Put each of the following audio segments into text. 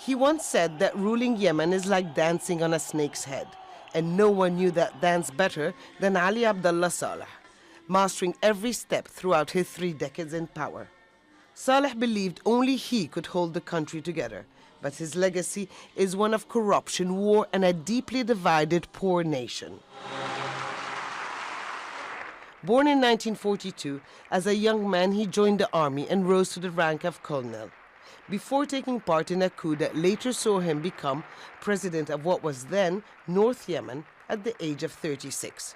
He once said that ruling Yemen is like dancing on a snake's head, and no one knew that dance better than Ali Abdullah Saleh, mastering every step throughout his 3 decades in power. Saleh believed only he could hold the country together, but his legacy is one of corruption, war, and a deeply divided poor nation. Born in 1942, as a young man he joined the army and rose to the rank of colonel, before taking part in a coup that later saw him become president of what was then North Yemen at the age of 36.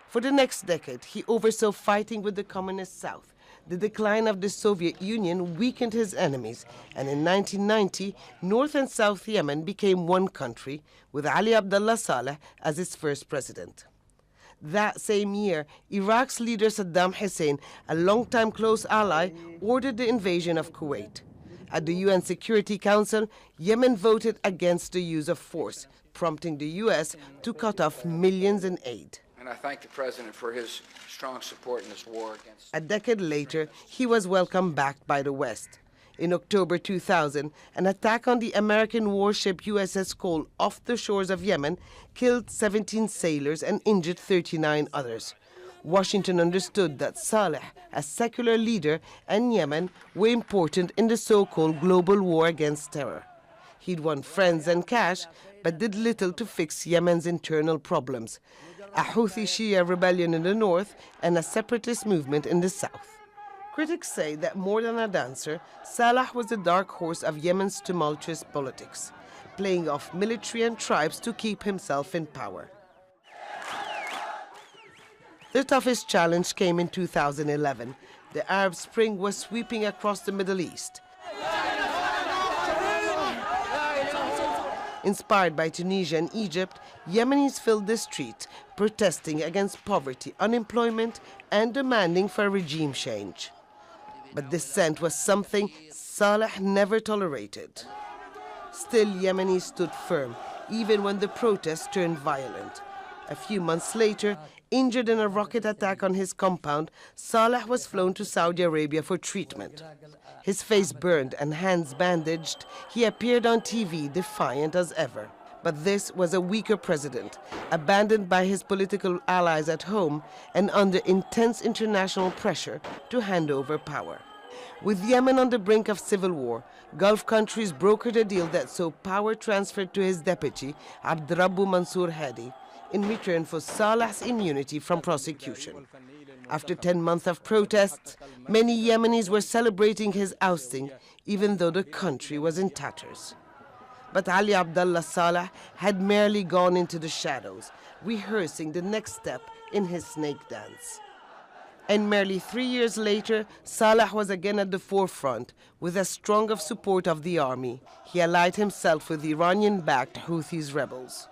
For the next decade, he oversaw fighting with the communist South. The decline of the Soviet Union weakened his enemies, and in 1990, North and South Yemen became one country, with Ali Abdullah Saleh as its first president. That same year, Iraq's leader Saddam Hussein, a longtime close ally, ordered the invasion of Kuwait. At the UN Security Council, Yemen voted against the use of force, prompting the US to cut off millions in aid. And I thank the President for his strong support in this war against... A decade later, he was welcomed back by the West. In October 2000, an attack on the American warship USS Cole off the shores of Yemen killed 17 sailors and injured 39 others. Washington understood that Saleh, a secular leader, and Yemen were important in the so-called global war against terror. He'd won friends and cash, but did little to fix Yemen's internal problems, a Houthi Shia rebellion in the north and a separatist movement in the south. Critics say that more than a dancer, Saleh was the dark horse of Yemen's tumultuous politics, playing off military and tribes to keep himself in power. The toughest challenge came in 2011. The Arab Spring was sweeping across the Middle East. Inspired by Tunisia and Egypt, Yemenis filled the streets, protesting against poverty, unemployment, and demanding for a regime change. But dissent was something Saleh never tolerated. Still, Yemenis stood firm, even when the protests turned violent. A few months later, injured in a rocket attack on his compound, Saleh was flown to Saudi Arabia for treatment. His face burned and hands bandaged, he appeared on TV defiant as ever. But this was a weaker president, abandoned by his political allies at home and under intense international pressure to hand over power. With Yemen on the brink of civil war, Gulf countries brokered a deal that saw power transferred to his deputy, Abdrabbu Mansour Hadi, in return for Saleh's immunity from prosecution. After 10 months of protests, many Yemenis were celebrating his ousting, even though the country was in tatters. But Ali Abdullah Saleh had merely gone into the shadows, rehearsing the next step in his snake dance. And merely 3 years later, Saleh was again at the forefront, with a strong of support of the army. He allied himself with Iranian-backed Houthi rebels.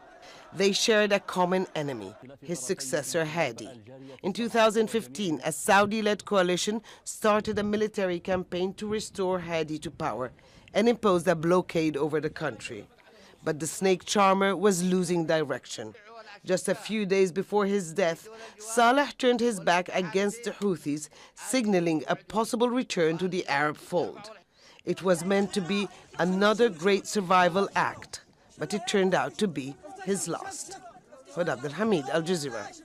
They shared a common enemy, his successor Hadi. In 2015, a Saudi-led coalition started a military campaign to restore Hadi to power and imposed a blockade over the country. But the snake charmer was losing direction. Just a few days before his death, Saleh turned his back against the Houthis, signaling a possible return to the Arab fold. It was meant to be another great survival act, but it turned out to be his last. Abdul Hamid, Al Jazeera.